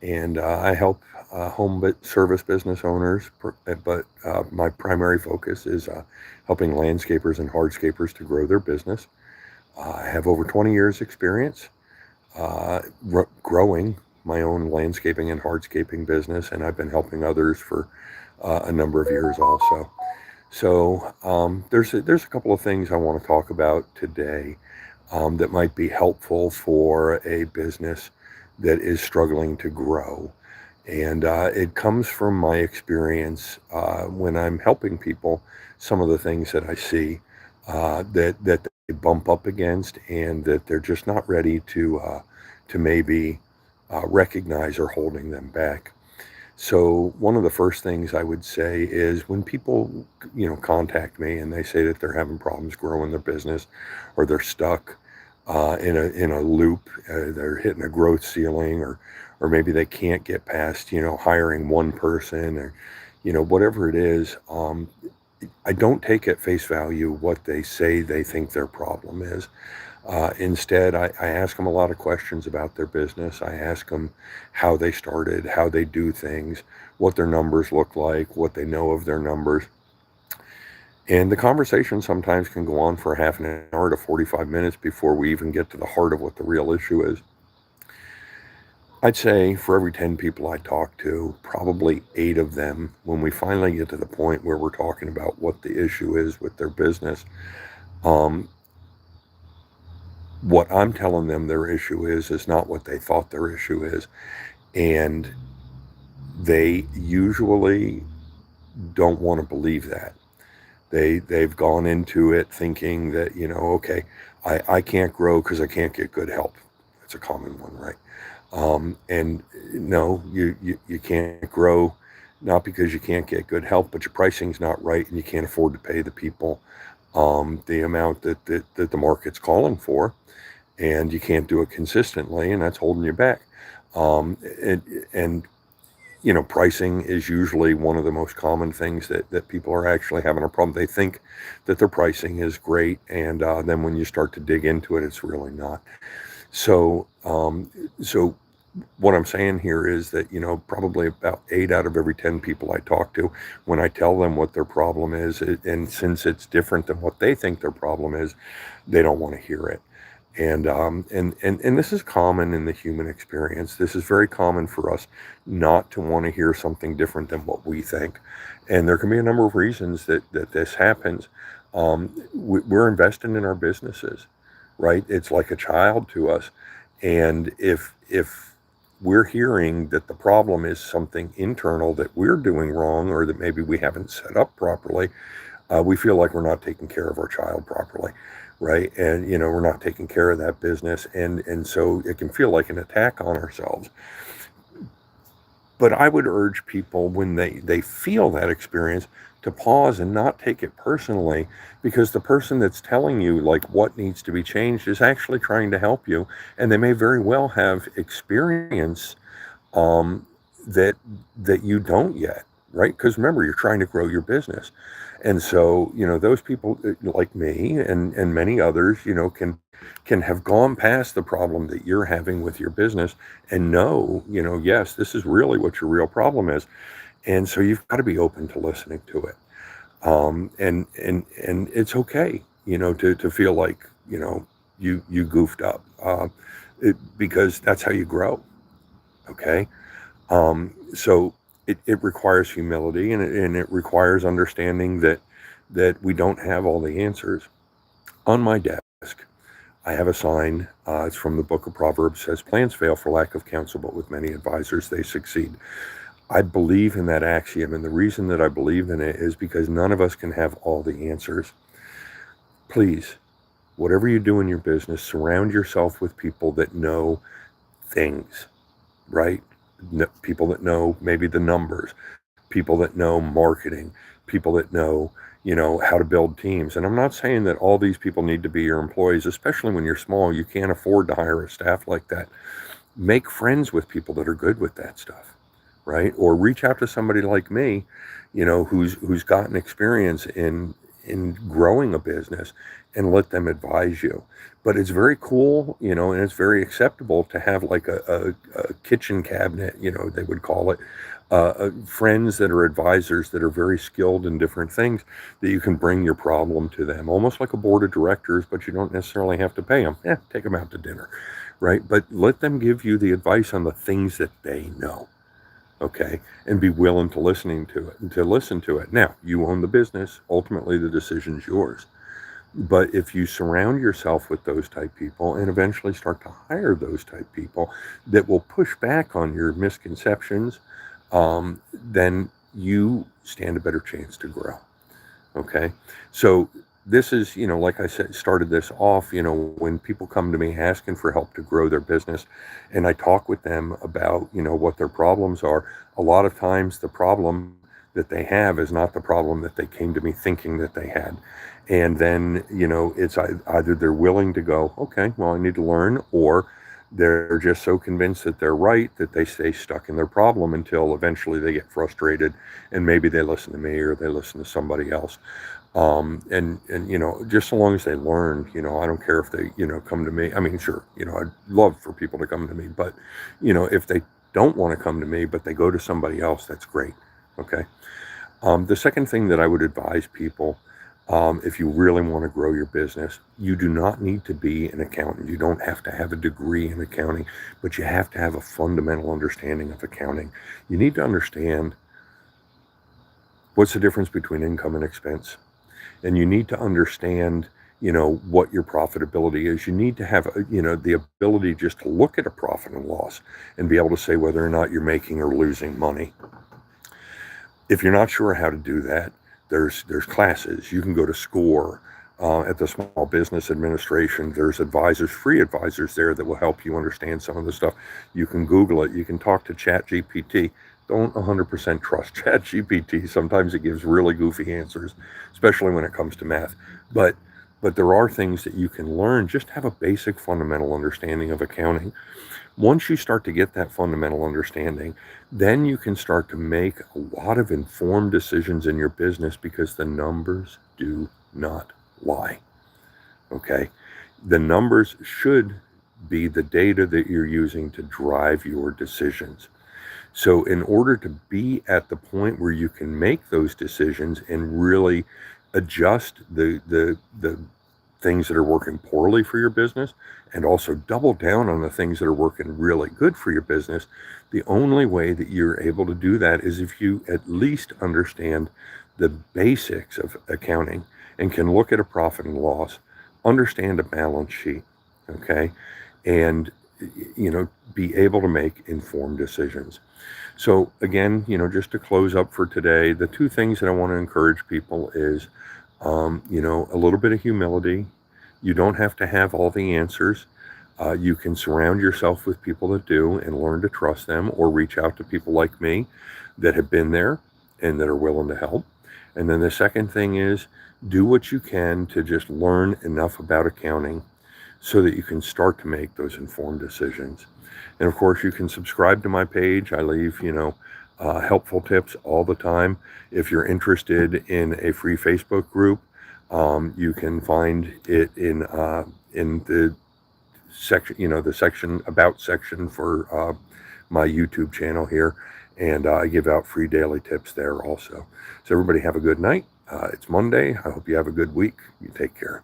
and I help service business owners. But my primary focus is helping landscapers and hardscapers to grow their business. I have over 20 years experience growing my own landscaping and hardscaping business, and I've been helping others for a number of years also. So there's a couple of things I want to talk about today that might be helpful for a business that is struggling to grow. And it comes from my experience when I'm helping people, some of the things that I see that they bump up against and that they're just not ready to maybe recognize or holding them back. So one of the first things I would say is when people, contact me and they say that they're having problems growing their business, or they're stuck in a loop, they're hitting a growth ceiling, or maybe they can't get past, hiring one person, or whatever it is. I don't take at face value what they say they think their problem is. Instead, I ask them a lot of questions about their business. I ask them how they started, how they do things, what their numbers look like, what they know of their numbers. And the conversation sometimes can go on for half an hour to 45 minutes before we even get to the heart of what the real issue is. I'd say for every 10 people I talk to, probably 8 of them, when we finally get to the point where we're talking about what the issue is with their business, um, what I'm telling them their issue is not what they thought their issue is. And they usually don't want to believe that. They've gone into it thinking that, okay, I can't grow because I can't get good help. That's a common one, right? And no, you can't grow not because you can't get good help, but your pricing's not right and you can't afford to pay the people the amount that the market's calling for, and you can't do it consistently, and that's holding you back. Um, and, and pricing is usually one of the most common things that people are actually having a problem. They think that their pricing is great, and then when you start to dig into it, it's really not. So what I'm saying here is that, probably about 8 out of every 10 people I talk to, when I tell them what their problem is, and since it's different than what they think their problem is, they don't want to hear it. And this is common in the human experience. This is very common for us not to want to hear something different than what we think. And there can be a number of reasons that this happens. We're investing in our businesses, right? It's like a child to us. And if we're hearing that the problem is something internal that we're doing wrong, or that maybe we haven't set up properly, we feel like we're not taking care of our child properly, right? And we're not taking care of that business, and so it can feel like an attack on ourselves. But I would urge people, when they feel that experience, to pause and not take it personally, because the person that's telling you like what needs to be changed is actually trying to help you, and they may very well have experience um, that you don't yet, right? Because remember, you're trying to grow your business, and so those people like me and many others, can have gone past the problem that you're having with your business and know, yes, this is really what your real problem is, and so you've got to be open to listening to it, and it's okay, to feel like you goofed up, because that's how you grow. Okay. So it requires humility, and it requires understanding that we don't have all the answers. On my desk, I have a sign. It's from the book of Proverbs. Says, "Plans fail for lack of counsel, but with many advisors they succeed." I believe in that axiom, and the reason that I believe in it is because none of us can have all the answers. Please, whatever you do in your business, surround yourself with people that know things, right? People that know maybe the numbers, people that know marketing, people that know, how to build teams. And I'm not saying that all these people need to be your employees, especially when you're small. You can't afford to hire a staff like that. Make friends with people that are good with that stuff, right? Or reach out to somebody like me, who's gotten experience in growing a business and let them advise you. But it's very cool, and it's very acceptable to have like a kitchen cabinet, they would call it, friends that are advisors that are very skilled in different things that you can bring your problem to them, almost like a board of directors, but you don't necessarily have to pay them. Yeah, take them out to dinner, right? But let them give you the advice on the things that they know. Okay, and be willing to listen to it. Now, you own the business. Ultimately, the decision's yours. But if you surround yourself with those type people and eventually start to hire those type people that will push back on your misconceptions, then you stand a better chance to grow. Okay. So this is, like I said, started this off, when people come to me asking for help to grow their business and I talk with them about, what their problems are, a lot of times the problem that they have is not the problem that they came to me thinking that they had. And then, it's either they're willing to go, okay, well, I need to learn, or they're just so convinced that they're right that they stay stuck in their problem until eventually they get frustrated and maybe they listen to me or they listen to somebody else. And just so long as they learn, I don't care if they, come to me. I mean, sure, I'd love for people to come to me, but, if they don't want to come to me, but they go to somebody else, that's great. Okay. The second thing that I would advise people, if you really want to grow your business, you do not need to be an accountant. You don't have to have a degree in accounting, but you have to have a fundamental understanding of accounting. You need to understand what's the difference between income and expense. And you need to understand, what your profitability is. You need to have, the ability just to look at a profit and loss and be able to say whether or not you're making or losing money. If you're not sure how to do that, there's classes. You can go to SCORE at the Small Business Administration. There's free advisors there that will help you understand some of the stuff. You can Google it. You can talk to ChatGPT. Don't 100% trust ChatGPT. Sometimes it gives really goofy answers, especially when it comes to math. But there are things that you can learn. Just have a basic fundamental understanding of accounting. Once you start to get that fundamental understanding, then you can start to make a lot of informed decisions in your business because the numbers do not lie. Okay? The numbers should be the data that you're using to drive your decisions. So in order to be at the point where you can make those decisions and really adjust the things that are working poorly for your business and also double down on the things that are working really good for your business, the only way that you're able to do that is if you at least understand the basics of accounting and can look at a profit and loss, understand a balance sheet, okay, and be able to make informed decisions. So again, just to close up for today, the two things that I want to encourage people is, a little bit of humility. You don't have to have all the answers. You can surround yourself with people that do and learn to trust them, or reach out to people like me that have been there and that are willing to help. And then the second thing is do what you can to just learn enough about accounting so that you can start to make those informed decisions. And of course, you can subscribe to my page. I leave, helpful tips all the time. If you're interested in a free Facebook group, you can find it in the section, the about section for my YouTube channel here. And I give out free daily tips there also. So everybody have a good night. It's Monday. I hope you have a good week. You take care.